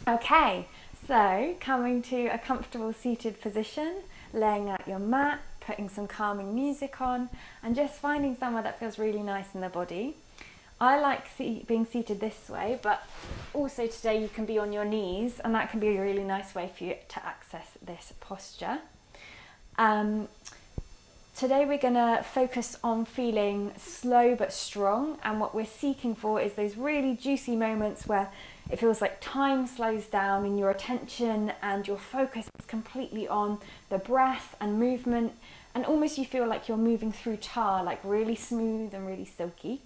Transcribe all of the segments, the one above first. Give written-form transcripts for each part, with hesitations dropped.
Okay, so coming to a comfortable seated position, laying out your mat, putting some calming music on, and just finding somewhere that feels really nice in the body. I like being seated this way, but also today you can be on your knees, and that can be a really nice way for you to access this posture. Today we're going to focus on feeling slow but strong, and what we're seeking for is those really juicy moments where it feels like time slows down and your attention and your focus is completely on the breath and movement, and almost you feel like you're moving through tar, like really smooth and really silky.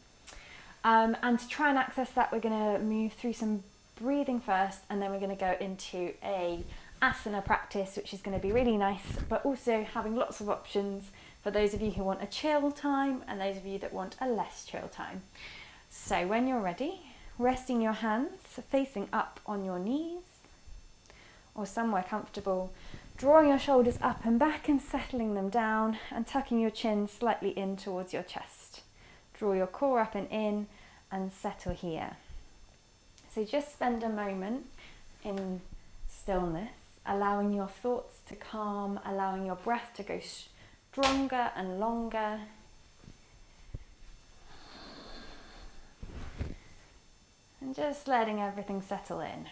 And to try and access that, we're going to move through some breathing first, and then we're going to go into a asana practice, which is going to be really nice, but also having lots of options for those of you who want a chill time and those of you that want a less chill time. So when you're ready, resting your hands facing up on your knees or somewhere comfortable, drawing your shoulders up and back and settling them down and tucking your chin slightly in towards your chest. Draw your core up and in and settle here. So just spend a moment in stillness, allowing your thoughts to calm, allowing your breath to go stronger and longer. And just letting everything settle in.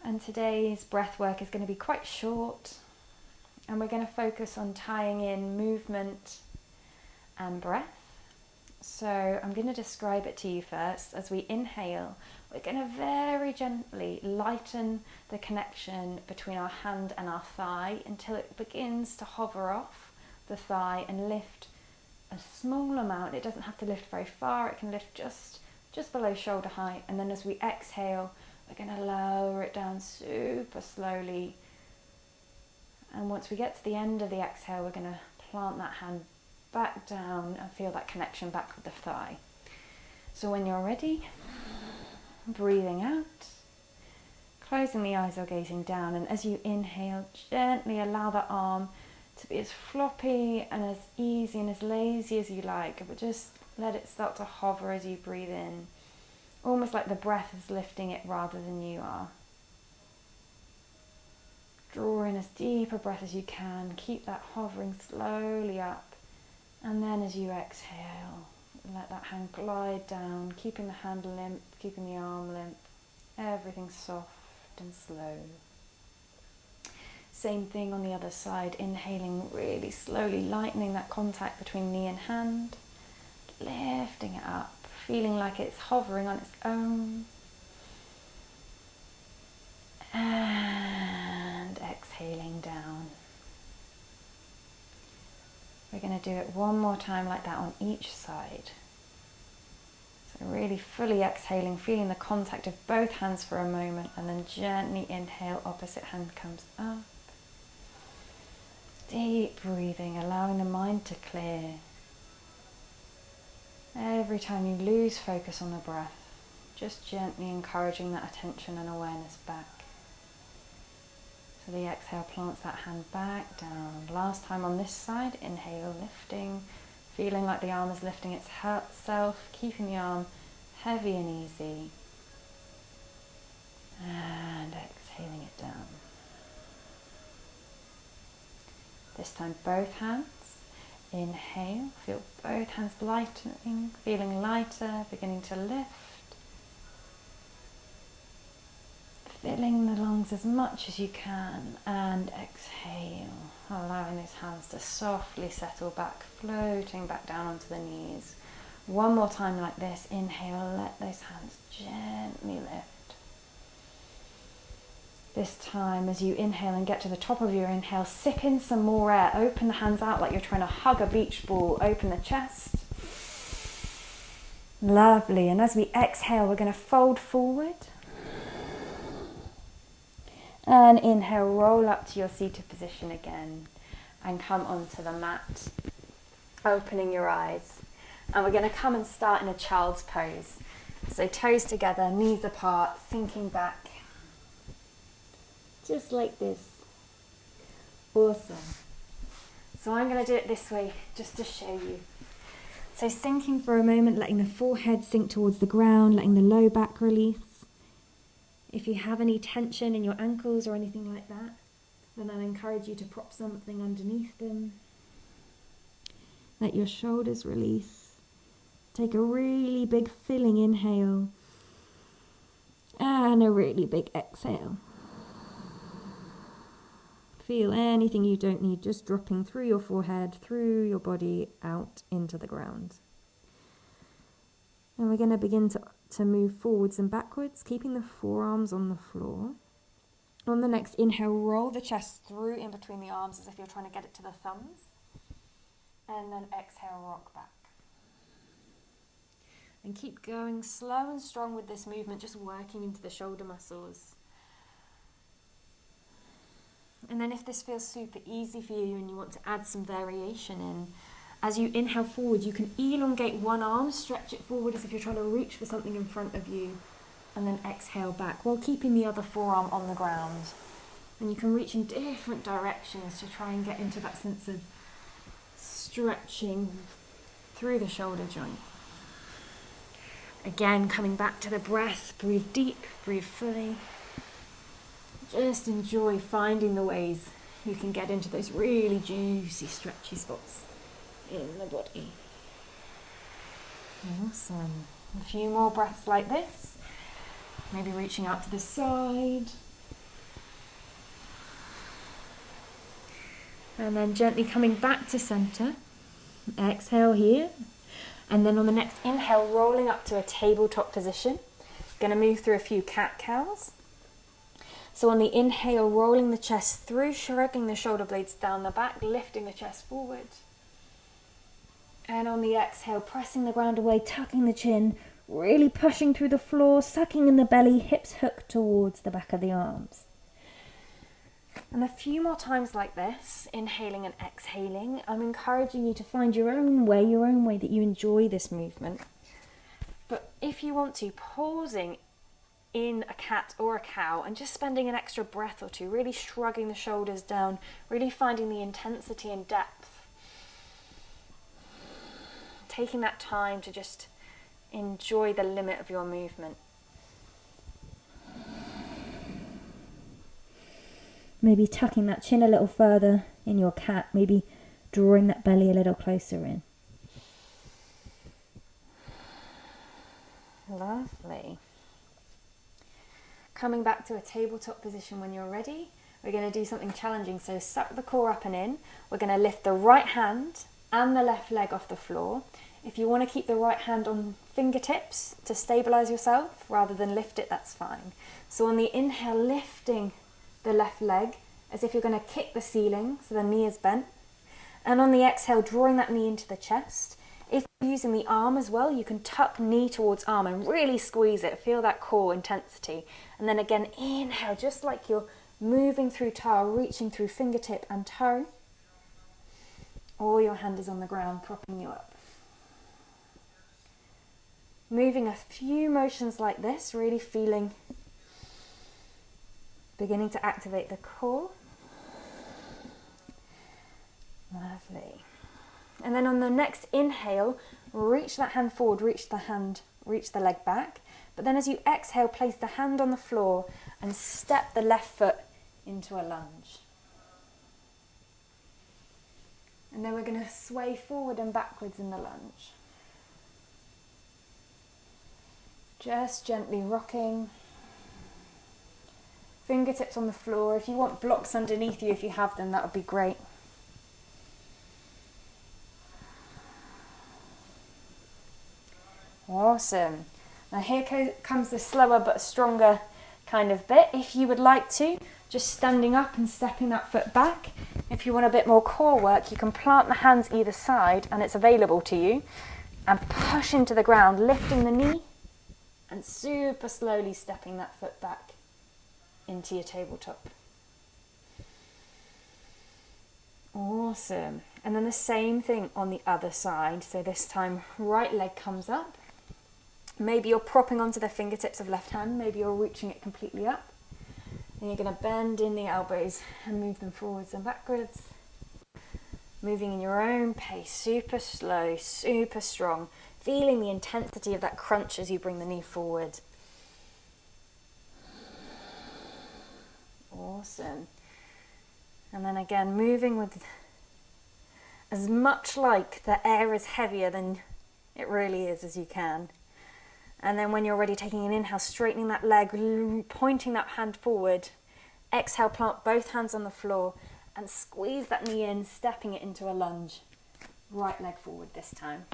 And today's breath work is going to be quite short, and we're going to focus on tying in movement and breath. So I'm going to describe it to you first. As we inhale, we're going to very gently lighten the connection between our hand and our thigh until it begins to hover off the thigh and lift a small amount. It doesn't have to lift very far, it can lift just below shoulder height. And then as we exhale, we're going to lower it down super slowly. And once we get to the end of the exhale, we're going to plant that hand back down and feel that connection back with the thigh. So when you're ready, breathing out, closing the eyes or gazing down, and as you inhale, gently allow the arm to be as floppy and as easy and as lazy as you like, but just let it start to hover as you breathe in, almost like the breath is lifting it rather than you are. Draw in as deep a breath as you can, keep that hovering slowly up. And then as you exhale, let that hand glide down, keeping the hand limp, keeping the arm limp, everything soft and slow. Same thing on the other side, inhaling really slowly, lightening that contact between knee and hand, lifting it up, feeling like it's hovering on its own. And exhaling down. We're going to do it one more time like that on each side. So really fully exhaling, feeling the contact of both hands for a moment, and then gently inhale, opposite hand comes up. Deep breathing, allowing the mind to clear. Every time you lose focus on the breath, just gently encouraging that attention and awareness back. So the exhale plants that hand back down. Last time on this side, inhale, lifting, feeling like the arm is lifting itself, keeping the arm heavy and easy. And exhaling it down. This time both hands. Inhale, feel both hands lightening, feeling lighter, beginning to lift. Filling the lungs as much as you can, and exhale, allowing those hands to softly settle back, floating back down onto the knees. One more time like this. Inhale, let those hands gently lift. This time, as you inhale and get to the top of your inhale, sip in some more air. Open the hands out like you're trying to hug a beach ball. Open the chest. Lovely. And as we exhale, we're going to fold forward. And inhale, roll up to your seated position again and come onto the mat, opening your eyes. And we're going to come and start in a child's pose. So toes together, knees apart, sinking back. Just like this. Awesome. So I'm going to do it this way just to show you. So sinking for a moment, letting the forehead sink towards the ground, letting the low back release. If you have any tension in your ankles or anything like that, then I'd encourage you to prop something underneath them. Let your shoulders release. Take a really big filling inhale and a really big exhale. Feel anything you don't need just dropping through your forehead, through your body, out into the ground. And we're going to begin to move forwards and backwards, keeping the forearms on the floor. On the next inhale, roll the chest through in between the arms as if you're trying to get it to the thumbs. And then exhale, rock back. And keep going slow and strong with this movement, just working into the shoulder muscles. And then if this feels super easy for you and you want to add some variation in, as you inhale forward, you can elongate one arm, stretch it forward as if you're trying to reach for something in front of you, and then exhale back while keeping the other forearm on the ground. And you can reach in different directions to try and get into that sense of stretching through the shoulder joint. Again, coming back to the breath, breathe deep, breathe fully. Just enjoy finding the ways you can get into those really juicy, stretchy spots in the body. Awesome. A few more breaths like this. Maybe reaching out to the side. And then gently coming back to center. Exhale here. And then on the next inhale, rolling up to a tabletop position. Going to move through a few cat-cows. So on the inhale, rolling the chest through, shrugging the shoulder blades down the back, lifting the chest forward. And on the exhale, pressing the ground away, tucking the chin, really pushing through the floor, sucking in the belly, hips hooked towards the back of the arms. And a few more times like this, inhaling and exhaling, I'm encouraging you to find your own way that you enjoy this movement. But if you want to, pausing in a cat or a cow and just spending an extra breath or two, really shrugging the shoulders down, really finding the intensity and depth. Taking that time to just enjoy the limit of your movement. Maybe tucking that chin a little further in your cat, maybe drawing that belly a little closer in. Lovely. Coming back to a tabletop position when you're ready, we're going to do something challenging. So suck the core up and in. We're going to lift the right hand and the left leg off the floor. If you want to keep the right hand on fingertips to stabilize yourself rather than lift it, that's fine. So on the inhale, lifting the left leg as if you're going to kick the ceiling, so the knee is bent. And on the exhale, drawing that knee into the chest. If you're using the arm as well, you can tuck knee towards arm and really squeeze it. Feel that core intensity. And then again, inhale, just like you're moving through toe, reaching through fingertip and toe. Or your hand is on the ground, propping you up. Moving a few motions like this, really feeling, beginning to activate the core. Lovely. And then on the next inhale, reach that hand forward, reach the leg back. But then as you exhale, place the hand on the floor and step the left foot into a lunge. And then we're going to sway forward and backwards in the lunge. Just gently rocking. Fingertips on the floor. If you want blocks underneath you, if you have them, that would be great. Awesome. Now here comes the slower but stronger kind of bit. If you would like to, just standing up and stepping that foot back. If you want a bit more core work, you can plant the hands either side and it's available to you. And push into the ground, lifting the knee and super slowly stepping that foot back into your tabletop. Awesome. And then the same thing on the other side. So this time, right leg comes up. Maybe you're propping onto the fingertips of left hand. Maybe you're reaching it completely up. And you're going to bend in the elbows and move them forwards and backwards. moving in your own pace, super slow, super strong, feeling the intensity of that crunch as you bring the knee forward. Awesome. And then again, moving with as much like the air is heavier than it really is as you can. And then when you're ready, taking an inhale, straightening that leg, pointing that hand forward. Exhale, plant both hands on the floor and squeeze that knee in, stepping it into a lunge. Right leg forward this time.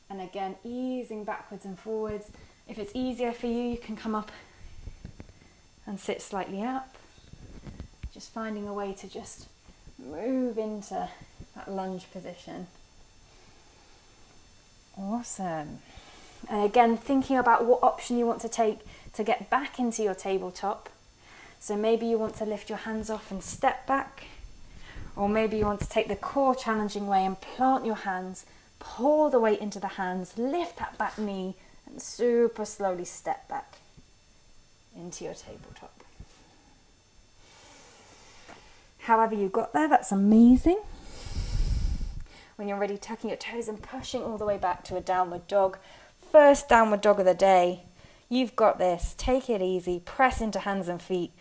And again, easing backwards and forwards. If it's easier for you, you can come up and sit slightly up. Just finding a way to just move into that lunge position. Awesome. And again, thinking about what option you want to take to get back into your tabletop. So maybe you want to lift your hands off and step back. Or maybe you want to take the core challenging way and plant your hands, pour the weight into the hands, lift that back knee, and super slowly step back into your tabletop. However you got there, that's amazing. When you're ready, tucking your toes and pushing all the way back to a downward dog. First downward dog of the day. You've got this. Take it easy. Press into hands and feet.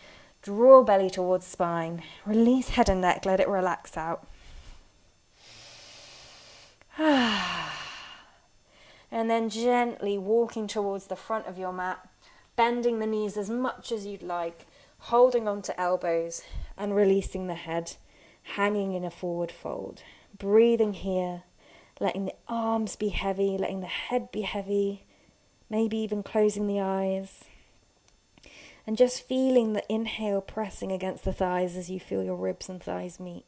Draw belly towards spine. Release head and neck. Let it relax out. And then gently walking towards the front of your mat. Bending the knees as much as you'd like. Holding on to elbows and releasing the head. Hanging in a forward fold. Breathing here. Letting the arms be heavy, letting the head be heavy, maybe even closing the eyes. And just feeling the inhale pressing against the thighs as you feel your ribs and thighs meet.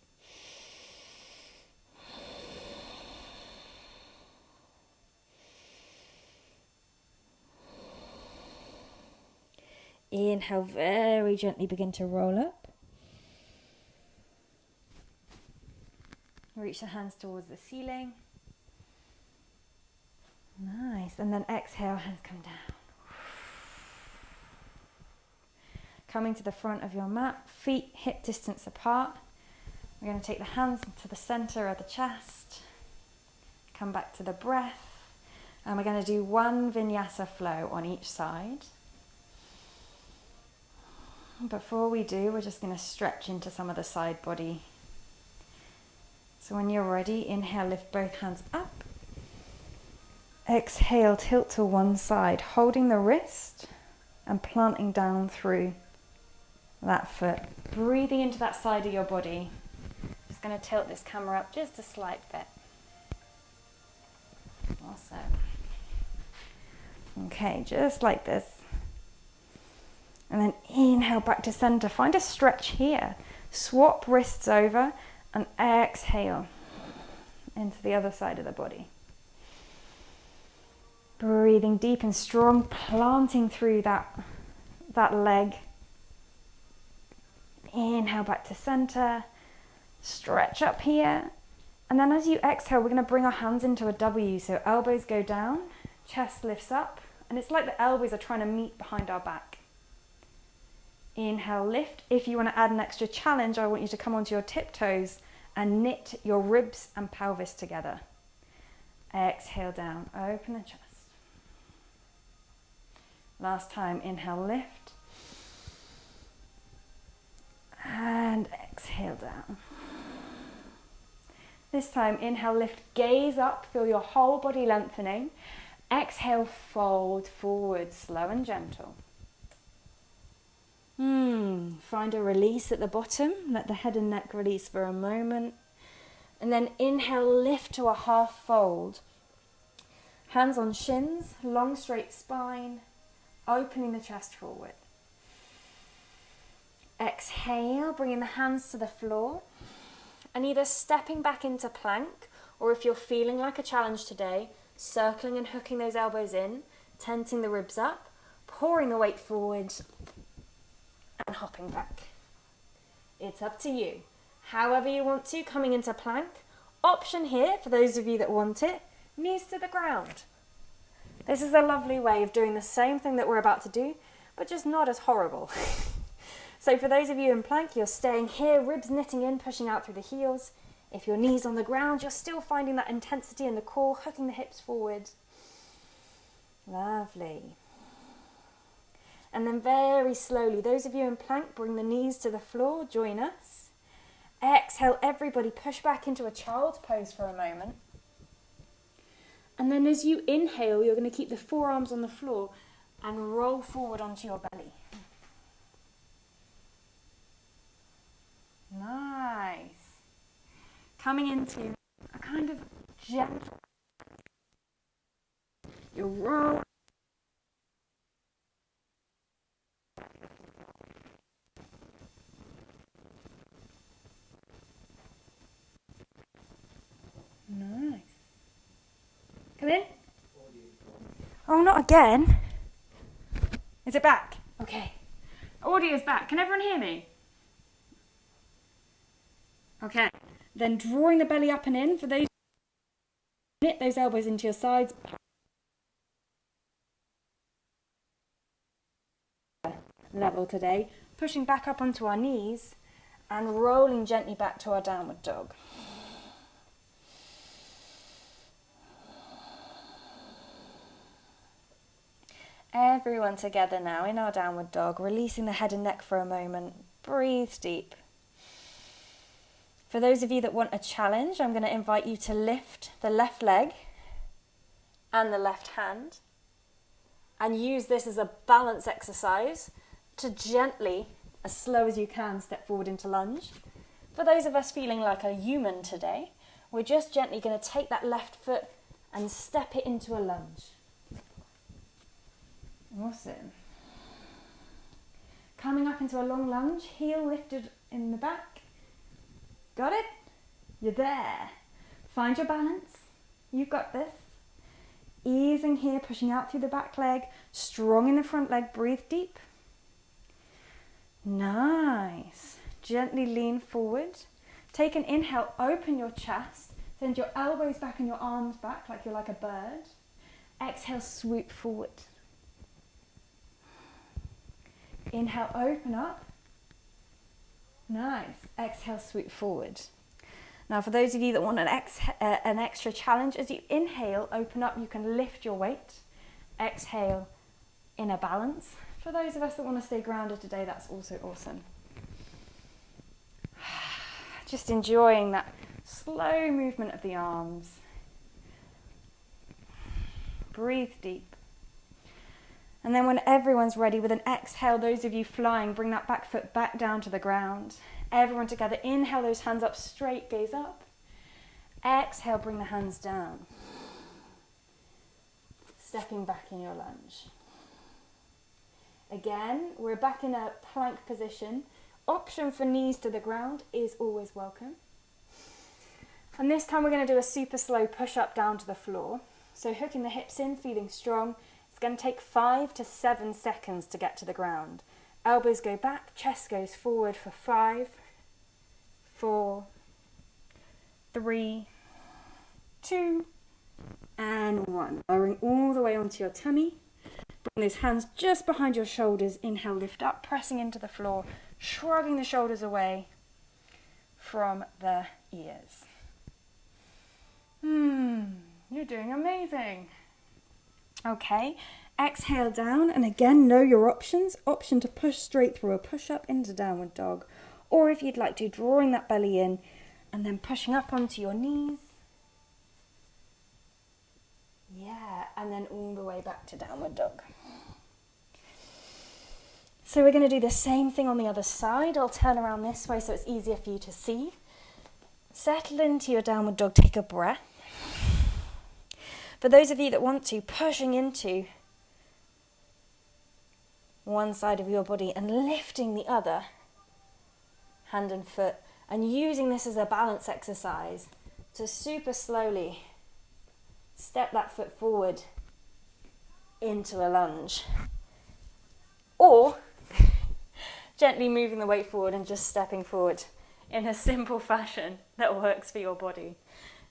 Inhale, very gently begin to roll up. Reach the hands towards the ceiling. Nice. And then exhale, hands come down. Coming to the front of your mat, feet hip distance apart. We're going to take the hands to the center of the chest. Come back to the breath. And we're going to do one vinyasa flow on each side. Before we do, we're just going to stretch into some of the side body. So when you're ready, inhale, lift both hands up. Exhale, tilt to one side, holding the wrist and planting down through that foot. Breathing into that side of your body. Just going to tilt this camera up just a slight bit. Awesome. Okay, just like this. And then inhale back to center. Find a stretch here. Swap wrists over and exhale into the other side of the body. Breathing deep and strong, planting through that leg. Inhale back to center. Stretch up here. And then as you exhale, we're going to bring our hands into a W. So elbows go down, chest lifts up. And it's like the elbows are trying to meet behind our back. Inhale, lift. If you want to add an extra challenge, I want you to come onto your tiptoes and knit your ribs and pelvis together. Exhale down, open the chest. Last time, inhale, lift. And exhale down. This time, inhale, lift, gaze up, feel your whole body lengthening. Exhale, fold forward, slow and gentle. Find a release at the bottom. Let the head and neck release for a moment. And then inhale, lift to a half fold. Hands on shins, long straight spine, opening the chest forward. Exhale, bringing the hands to the floor and either stepping back into plank, or if you're feeling like a challenge today, circling and hooking those elbows in, tenting the ribs up, pouring the weight forward and hopping back. It's up to you. However you want to, coming into plank. Option here, for those of you that want it, knees to the ground. This is a lovely way of doing the same thing that we're about to do, but just not as horrible. So for those of you in plank, you're staying here, ribs knitting in, pushing out through the heels. If your knees on the ground, you're still finding that intensity in the core, hooking the hips forward. Lovely. And then very slowly, those of you in plank, bring the knees to the floor, join us. Exhale, everybody push back into a child's pose for a moment. And then as you inhale, you're going to keep the forearms on the floor and roll forward onto your belly. Nice. Coming into a kind of gentle, you roll. Nice. Come in. Oh, not again. Is it back? Okay. Audio's back. Can everyone hear me? Okay. Then drawing the belly up and in. For those, knit those elbows into your sides. Level today. Pushing back up onto our knees and rolling gently back to our downward dog. Everyone together now in our downward dog, releasing the head and neck for a moment. Breathe deep. For those of you that want a challenge, I'm going to invite you to lift the left leg and the left hand and use this as a balance exercise to gently, as slow as you can, step forward into lunge. For those of us feeling like a human today, we're just gently going to take that left foot and step it into a lunge. Awesome. Coming up into a long lunge, heel lifted in the back. Got it? You're there. Find your balance. You've got this. Easing here, pushing out through the back leg, strong in the front leg, breathe deep. Nice. Gently lean forward. Take an inhale, open your chest, send your elbows back and your arms back like you're like a bird. Exhale, swoop forward. Inhale, open up. Nice. Exhale, swoop forward. Now, for those of you that want an extra challenge, as you inhale, open up, you can lift your weight. Exhale, inner balance. For those of us that want to stay grounded today, that's also awesome. Just enjoying that slow movement of the arms. Breathe deep. And then when everyone's ready, with an exhale, those of you flying, bring that back foot back down to the ground. Everyone together, inhale those hands up straight, gaze up. Exhale, bring the hands down. Stepping back in your lunge. Again, we're back in a plank position. Option for knees to the ground is always welcome. And this time we're going to do a super slow push up down to the floor. So hooking the hips in, feeling strong. It's going to take 5 to 7 seconds to get to the ground. Elbows go back, chest goes forward for 5, 4, 3, 2, and 1. Lowering all the way onto your tummy. Bring those hands just behind your shoulders. Inhale, lift up, pressing into the floor, shrugging the shoulders away from the ears. You're doing amazing. Okay, exhale down, and again, know your options. Option to push straight through a push-up into downward dog, or if you'd like to, drawing that belly in and then pushing up onto your knees. Yeah, and then all the way back to downward dog. So we're going to do the same thing on the other side. I'll turn around this way so it's easier for you to see. Settle into your downward dog, take a breath. For those of you that want to, pushing into one side of your body and lifting the other, hand and foot, and using this as a balance exercise to super slowly step that foot forward into a lunge. Or gently moving the weight forward and just stepping forward in a simple fashion that works for your body.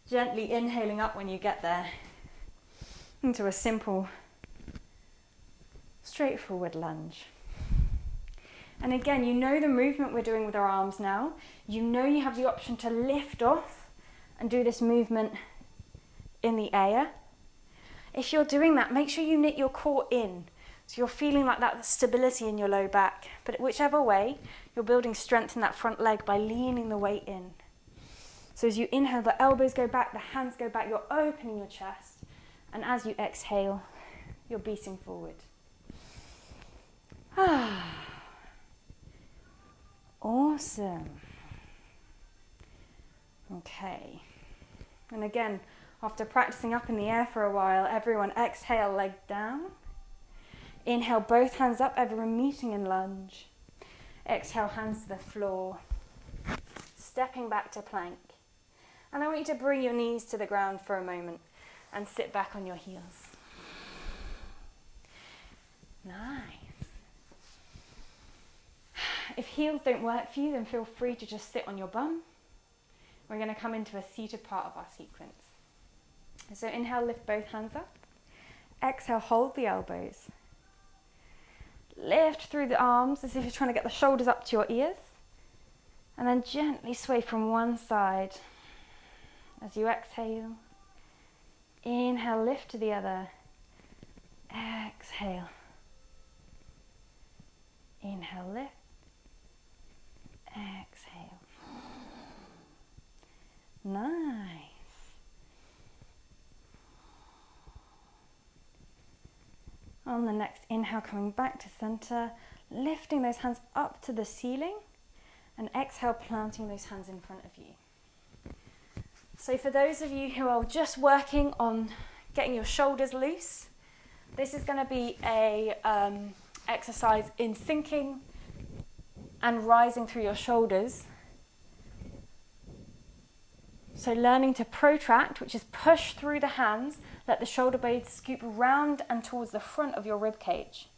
Gently inhaling up when you get there into a simple, straightforward lunge. And again, you know the movement we're doing with our arms now. You know you have the option to lift off and do this movement in the air. If you're doing that, make sure you knit your core in. So you're feeling like that stability in your low back. But whichever way, you're building strength in that front leg by leaning the weight in. So as you inhale, the elbows go back, the hands go back, you're opening your chest. And as you exhale, you're beating forward. Awesome. Okay. And again, after practicing up in the air for a while, everyone exhale, leg down. Inhale, both hands up, everyone meeting in lunge. Exhale, hands to the floor. Stepping back to plank. And I want you to bring your knees to the ground for a moment and sit back on your heels. Nice. If heels don't work for you, then feel free to just sit on your bum. We're going to come into a seated part of our sequence. So inhale, lift both hands up. Exhale, hold the elbows. Lift through the arms as if you're trying to get the shoulders up to your ears. And then gently sway from one side. As you exhale, inhale, lift to the other. Exhale. Inhale, lift. Exhale. Nice. On the next inhale, coming back to center, lifting those hands up to the ceiling, and exhale, planting those hands in front of you. So for those of you who are just working on getting your shoulders loose, this is going to be a exercise in sinking and rising through your shoulders. So learning to protract, which is push through the hands, let the shoulder blades scoop round and towards the front of your rib cage.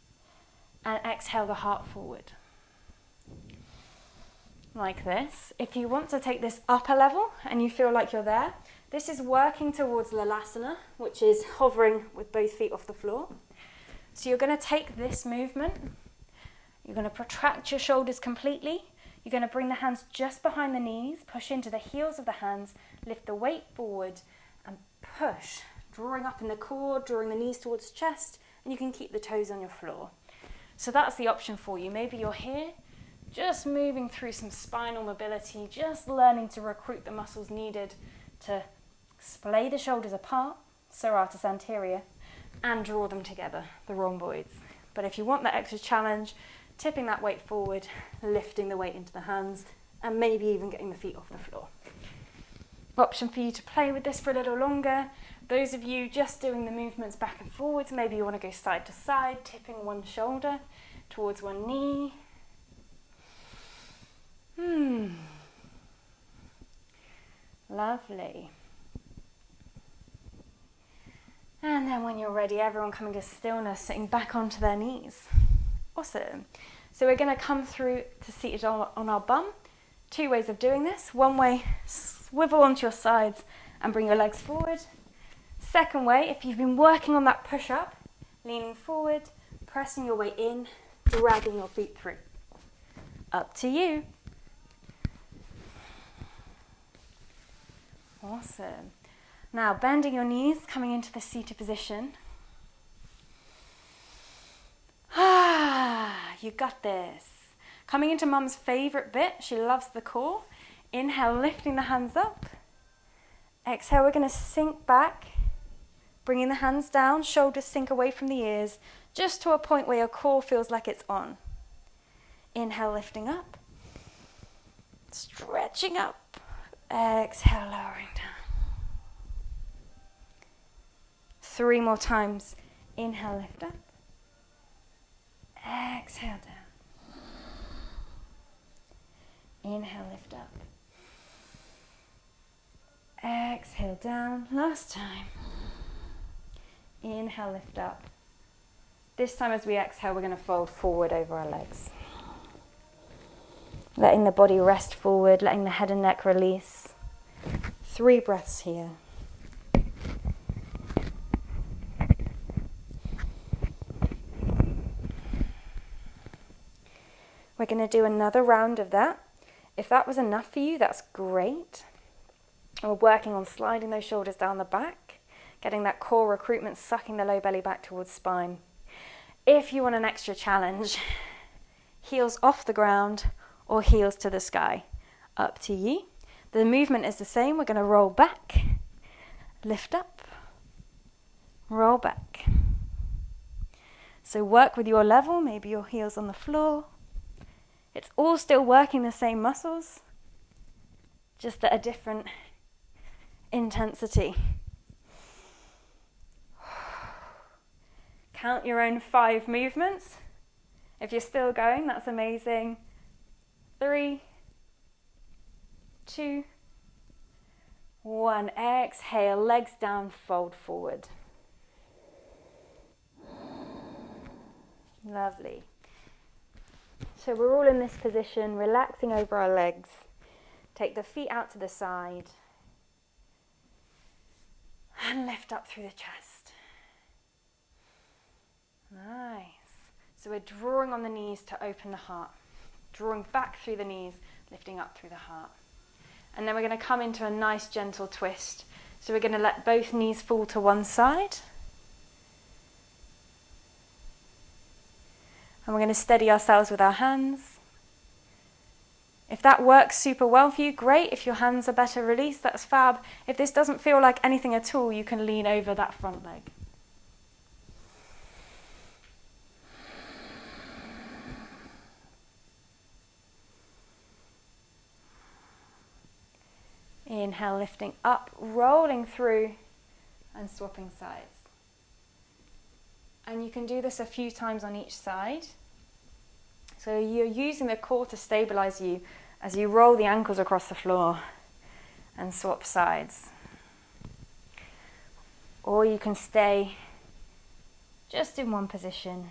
And exhale the heart forward. Like this. If you want to take this up a level and you feel like you're there, this is working towards Lalasana, which is hovering with both feet off the floor. So you're going to take this movement, you're going to protract your shoulders completely. You're going to bring the hands just behind the knees, push into the heels of the hands, lift the weight forward and push, drawing up in the core, drawing the knees towards the chest, and you can keep the toes on your floor. So that's the option for you. Maybe you're here, just moving through some spinal mobility, just learning to recruit the muscles needed to splay the shoulders apart, serratus anterior, and draw them together, the rhomboids. But if you want that extra challenge, tipping that weight forward, lifting the weight into the hands, and maybe even getting the feet off the floor. Option for you to play with this for a little longer. Those of you just doing the movements back and forwards, maybe you want to go side to side, tipping one shoulder towards one knee. Lovely. And then when you're ready, everyone coming to stillness, sitting back onto their knees. Awesome. So we're going to come through to seated on our bum. Two ways of doing this. One way, swivel onto your sides and bring your legs forward. Second way, if you've been working on that push-up, leaning forward, pressing your way in, dragging your feet through. Up to you. Awesome. Now, bending your knees, coming into the seated position. You got this. Coming into mum's favourite bit, she loves the core. Inhale, lifting the hands up. Exhale, we're going to sink back, bringing the hands down, shoulders sink away from the ears, just to a point where your core feels like it's on. Inhale, lifting up, stretching up. Exhale, lowering down. 3 more times. Inhale, lift up. Exhale down. Inhale, lift up. Exhale down. Last time. Inhale, lift up. This time as we exhale, we're going to fold forward over our legs. Letting the body rest forward, letting the head and neck release. 3 breaths here. We're going to do another round of that. If that was enough for you, that's great. And we're working on sliding those shoulders down the back, getting that core recruitment, sucking the low belly back towards spine. If you want an extra challenge, heels off the ground or heels to the sky, up to you. The movement is the same. We're going to roll back, lift up, roll back. So work with your level, maybe your heels on the floor. It's all still working the same muscles, just at a different intensity. Count your own 5 movements. If you're still going, that's amazing. 3, 2, 1. Exhale, legs down, fold forward. Lovely. So we're all in this position, relaxing over our legs. Take the feet out to the side. And lift up through the chest. Nice. So we're drawing on the knees to open the heart. Drawing back through the knees, lifting up through the heart. And then we're going to come into a nice gentle twist. So we're going to let both knees fall to one side. And we're going to steady ourselves with our hands. If that works super well for you, great. If your hands are better released, that's fab. If this doesn't feel like anything at all, you can lean over that front leg. Inhale, lifting up, rolling through and swapping sides. And you can do this a few times on each side. So you're using the core to stabilize you as you roll the ankles across the floor and swap sides. Or you can stay just in one position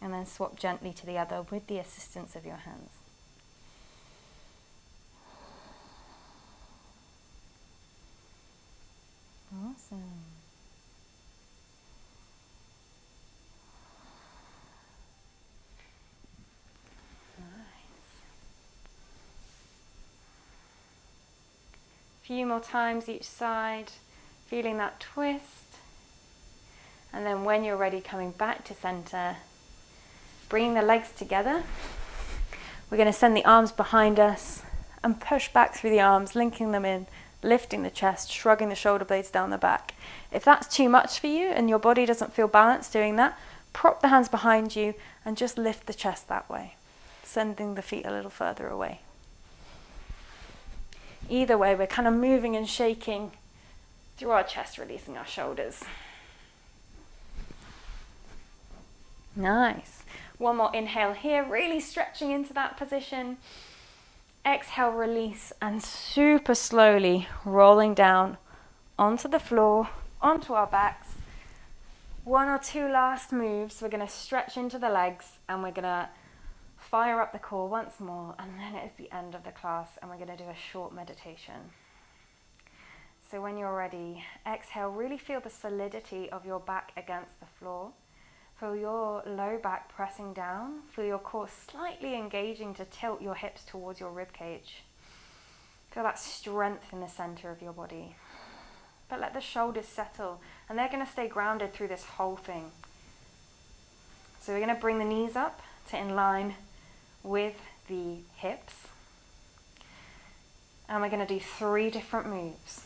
and then swap gently to the other with the assistance of your hands. Awesome. Few more times each side, feeling that twist. And then when you're ready, coming back to center, bringing the legs together. We're going to send the arms behind us and push back through the arms, linking them in, lifting the chest, shrugging the shoulder blades down the back. If that's too much for you and your body doesn't feel balanced doing that, prop the hands behind you and just lift the chest that way, sending the feet a little further away. Either way, we're kind of moving and shaking through our chest, releasing our shoulders. Nice. One more inhale here, really stretching into that position. Exhale, release, and super slowly rolling down onto the floor, onto our backs. 1 or 2 last moves. We're going to stretch into the legs and we're going to fire up the core once more, and then it is the end of the class and we're going to do a short meditation. So when you're ready, exhale, really feel the solidity of your back against the floor. Feel your low back pressing down. Feel your core slightly engaging to tilt your hips towards your rib cage. Feel that strength in the center of your body. But let the shoulders settle, and they're going to stay grounded through this whole thing. So we're going to bring the knees up to in line with the hips. And we're going to do 3 different moves.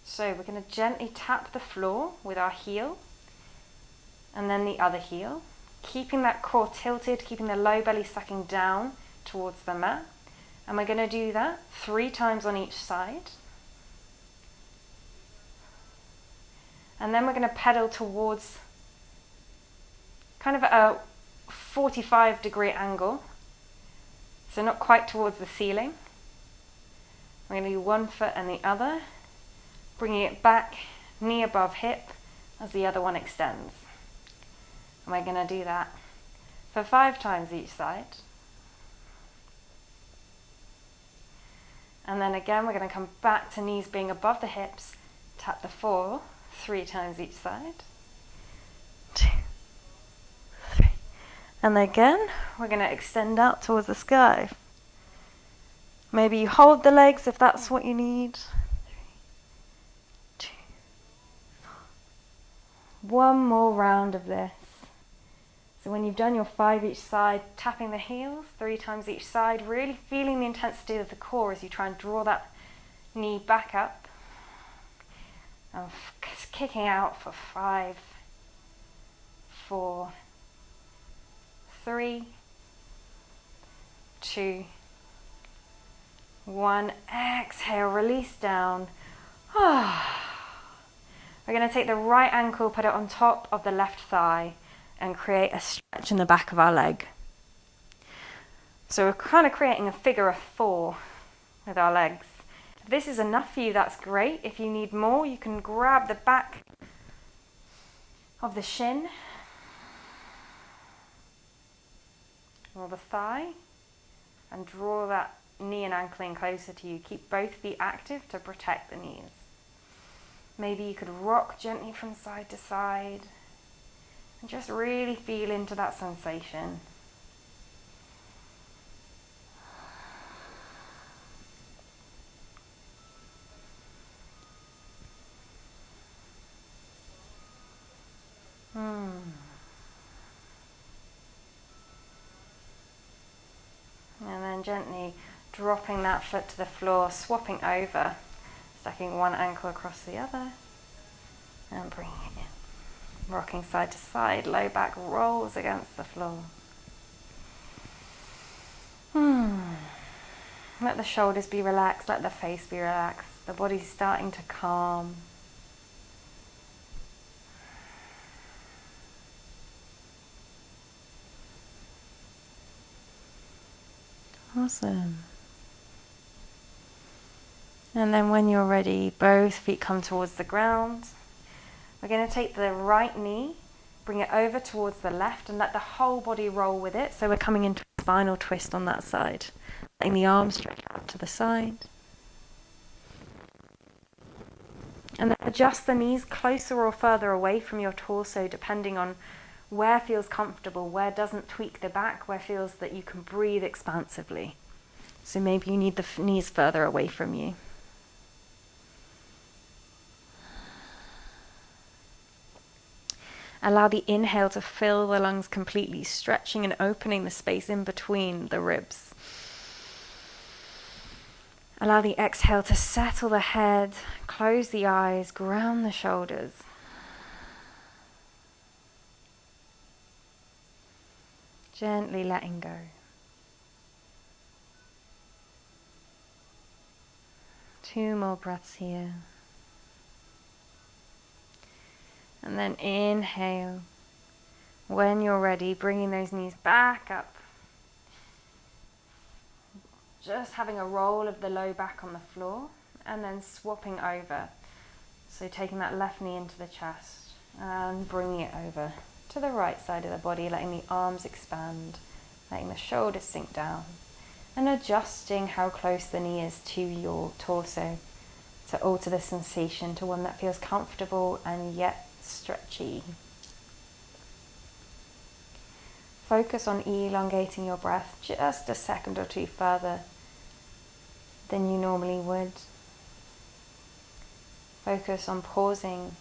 So we're going to gently tap the floor with our heel and then the other heel, keeping that core tilted, keeping the low belly sucking down towards the mat. And we're going to do that 3 times on each side. And then we're going to pedal towards kind of a 45-degree angle, so not quite towards the ceiling. We're going to do one foot and the other, bringing it back, knee above hip, as the other one extends. And we're going to do that for 5 times each side. And then again, we're going to come back to knees being above the hips, tap the floor 3 times each side. 2, 3. And again, we're going to extend out towards the sky. Maybe you hold the legs if that's what you need. 3, 2, 4. One more round of this. So when you've done your 5 each side, tapping the heels 3 times each side, really feeling the intensity of the core as you try and draw that knee back up. And kicking out for 5, 4, 3, 2, 1. Exhale, release down. We're going to take the right ankle, put it on top of the left thigh, and create a stretch in the back of our leg. So we're kind of creating a figure of 4 with our legs. If this is enough for you, that's great. If you need more, you can grab the back of the shin or the thigh and draw that knee and ankle in closer to you. Keep both feet active to protect the knees. Maybe you could rock gently from side to side and just really feel into that sensation. And then gently dropping that foot to the floor, swapping over, stacking one ankle across the other, and bringing it in. Rocking side to side, low back rolls against the floor. Let the shoulders be relaxed, let the face be relaxed. The body's starting to calm. Awesome. And then when you're ready, both feet come towards the ground. We're going to take the right knee, bring it over towards the left, and let the whole body roll with it. So we're coming into a spinal twist on that side. Letting the arms stretch out to the side. And then adjust the knees closer or further away from your torso, depending on where feels comfortable, where doesn't tweak the back, where feels that you can breathe expansively. So maybe you need the knees further away from you. Allow the inhale to fill the lungs completely, stretching and opening the space in between the ribs. Allow the exhale to settle the head, close the eyes, ground the shoulders. Gently letting go. Two more breaths here. And then inhale. When you're ready, bringing those knees back up. Just having a roll of the low back on the floor and then swapping over. So taking that left knee into the chest and bringing it over to the right side of the body, letting the arms expand, letting the shoulders sink down, and adjusting how close the knee is to your torso to alter the sensation to one that feels comfortable and yet stretchy. Focus on elongating your breath just a second or two further than you normally would. Focus on pausing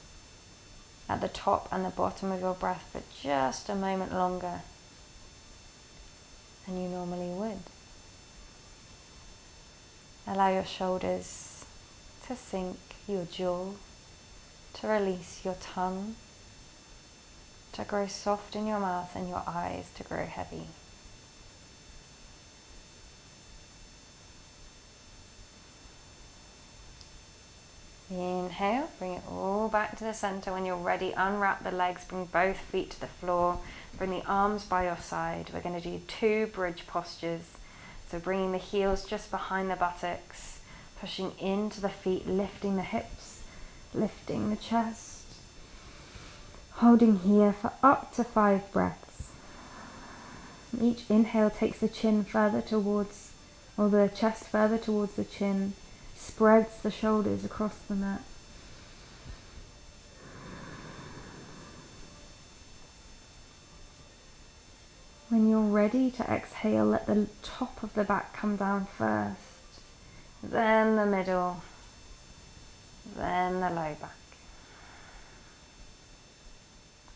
at the top and the bottom of your breath for just a moment longer than you normally would. Allow your shoulders to sink, your jaw to release, your tongue to grow soft in your mouth, and your eyes to grow heavy. Inhale, bring it all back to the center. When you're ready, unwrap the legs, bring both feet to the floor, bring the arms by your side. We're going to do 2 bridge postures. So bringing the heels just behind the buttocks, pushing into the feet, lifting the hips, lifting the chest. Holding here for up to 5 breaths. Each inhale takes the chin further towards, or the chest further towards the chin, spreads the shoulders across the mat. When you're ready to exhale, let the top of the back come down first. then the middle, then the low back.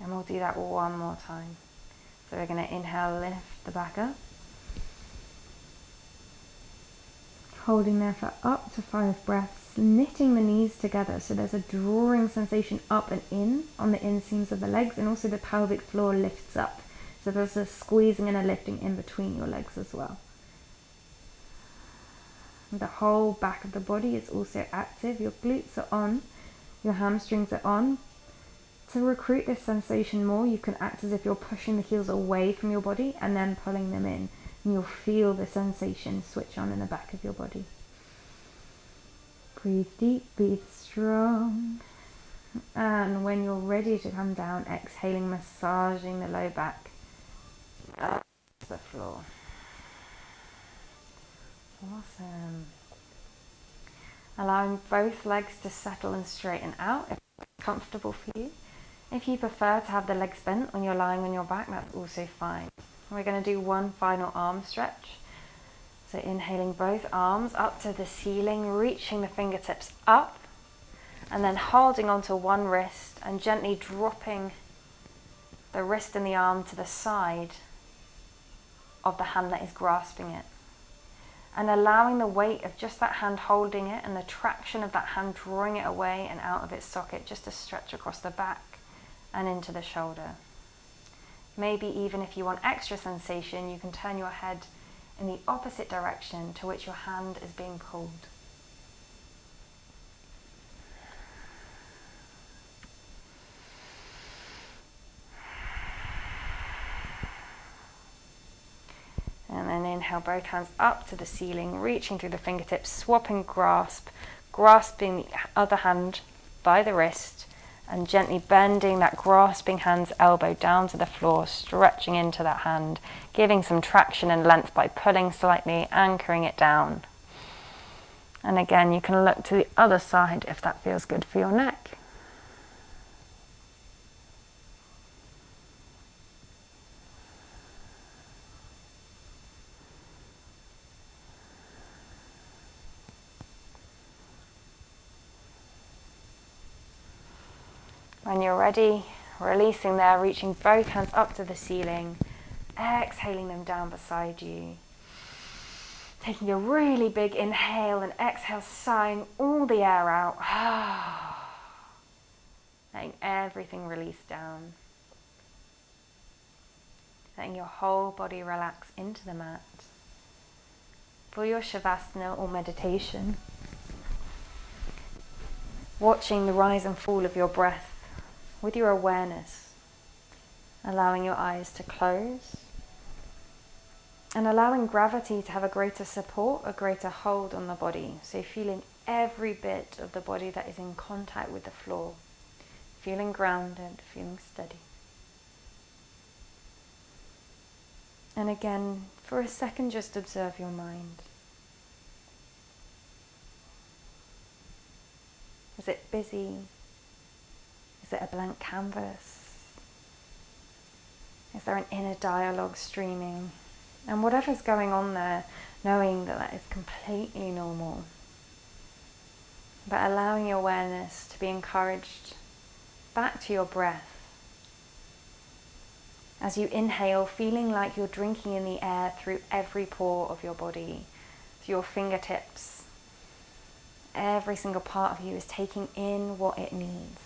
And we'll do that one more time. So we're going to inhale, lift the back up. Holding there for up to 5 breaths, knitting the knees together so there's a drawing sensation up and in on the inseams of the legs, and also the pelvic floor lifts up. So there's a squeezing and a lifting in between your legs as well. And the whole back of the body is also active. Your glutes are on, your hamstrings are on. To recruit this sensation more, you can act as if you're pushing the heels away from your body and then pulling them in. And you'll feel the sensation switch on in the back of your body. Breathe deep, breathe strong. And when you're ready to come down, exhaling, massaging the low back up to the floor. Awesome. Allowing both legs to settle and straighten out if it's comfortable for you. If you prefer to have the legs bent when you're lying on your back, that's also fine. We're going to do one final arm stretch. So inhaling both arms up to the ceiling, reaching the fingertips up, and then holding onto one wrist and gently dropping the wrist and the arm to the side of the hand that is grasping it. And allowing the weight of just that hand holding it and the traction of that hand drawing it away and out of its socket just to stretch across the back and into the shoulder. Maybe even if you want extra sensation, you can turn your head in the opposite direction to which your hand is being pulled. And then inhale both hands up to the ceiling, reaching through the fingertips, swapping grasp, grasping the other hand by the wrist, and gently bending that grasping hand's elbow down to the floor, stretching into that hand, giving some traction and length by pulling slightly, anchoring it down. And again, you can look to the other side if that feels good for your neck. When you're ready, releasing there, reaching both hands up to the ceiling, exhaling them down beside you. Taking a really big inhale and exhale, sighing all the air out. Letting everything release down. Letting your whole body relax into the mat. For your Shavasana or meditation, watching the rise and fall of your breath with your awareness, allowing your eyes to close and allowing gravity to have a greater support, a greater hold on the body. So feeling every bit of the body that is in contact with the floor, feeling grounded, feeling steady. And again, for a second, just observe your mind. Is it busy? Is it a blank canvas? Is there an inner dialogue streaming? And whatever's going on there, knowing that that is completely normal. But allowing your awareness to be encouraged back to your breath. As you inhale, feeling like you're drinking in the air through every pore of your body, to your fingertips. Every single part of you is taking in what it needs.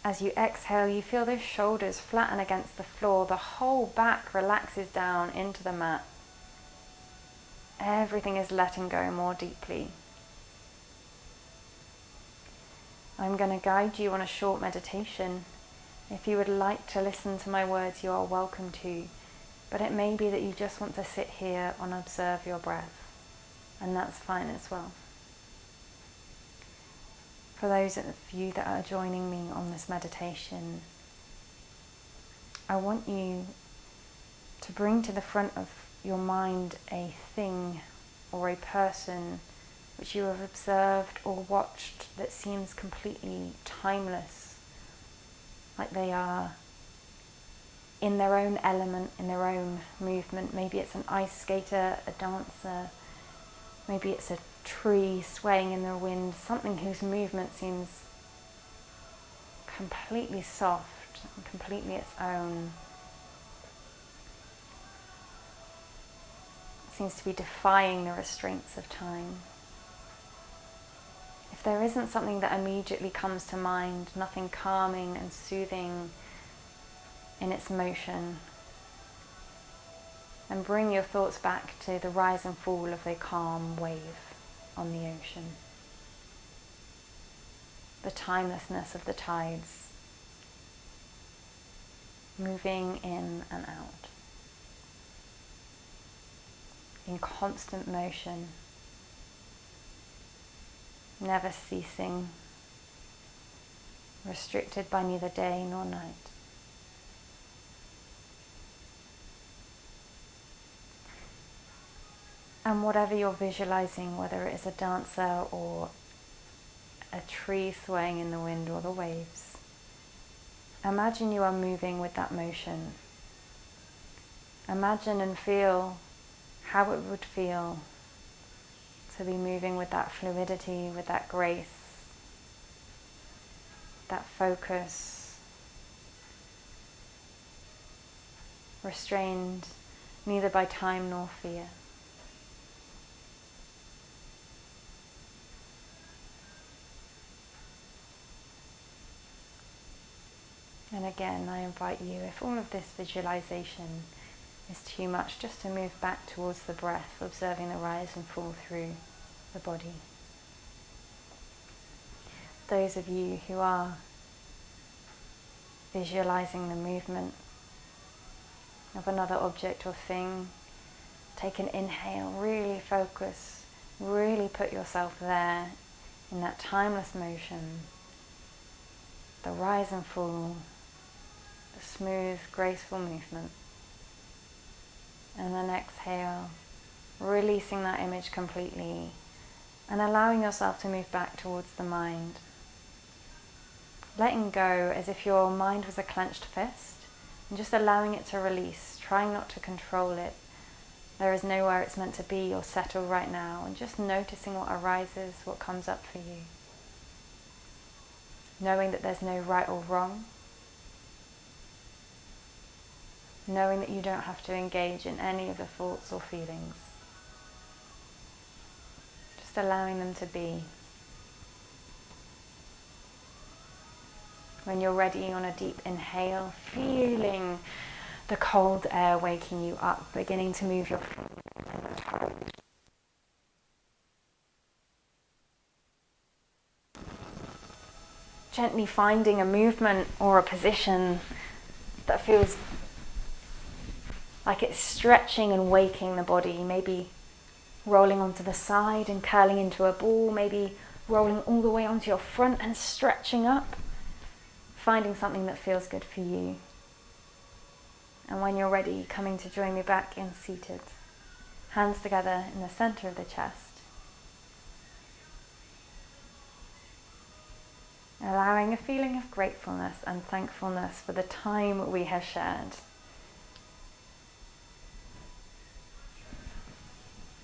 As you exhale, you feel those shoulders flatten against the floor. The whole back relaxes down into the mat. Everything is letting go more deeply. I'm going to guide you on a short meditation. If you would like to listen to my words, you are welcome to. But it may be that you just want to sit here and observe your breath. And that's fine as well. For those of you that are joining me on this meditation, I want you to bring to the front of your mind a thing or a person which you have observed or watched that seems completely timeless, like they are in their own element, in their own movement. Maybe it's an ice skater, a dancer, maybe it's a tree swaying in the wind, something whose movement seems completely soft and completely its own. It seems to be defying the restraints of time. If there isn't something that immediately comes to mind, nothing calming and soothing in its motion, then bring your thoughts back to the rise and fall of a calm wave on the ocean. The timelessness of the tides, moving in and out, in constant motion, never ceasing, restricted by neither day nor night. And whatever you're visualizing, whether it is a dancer or a tree swaying in the wind or the waves, imagine you are moving with that motion. Imagine and feel how it would feel to be moving with that fluidity, with that grace, that focus, restrained neither by time nor fear. And again, I invite you, if all of this visualization is too much, just to move back towards the breath, observing the rise and fall through the body. Those of you who are visualizing the movement of another object or thing, take an inhale, really focus, really put yourself there in that timeless motion, the rise and fall, the smooth, graceful movement. And then exhale, releasing that image completely and allowing yourself to move back towards the mind. Letting go as if your mind was a clenched fist and just allowing it to release, trying not to control it. There is nowhere it's meant to be or settle right now, and just noticing what arises, what comes up for you. Knowing that there's no right or wrong. Knowing that you don't have to engage in any of the thoughts or feelings. Just allowing them to be. When you're ready, on a deep inhale, feeling the cold air waking you up, beginning to move your feet. Gently finding a movement or a position that feels like it's stretching and waking the body, maybe rolling onto the side and curling into a ball, maybe rolling all the way onto your front and stretching up, finding something that feels good for you. And when you're ready, coming to join me back in seated, hands together in the center of the chest. Allowing a feeling of gratefulness and thankfulness for the time we have shared.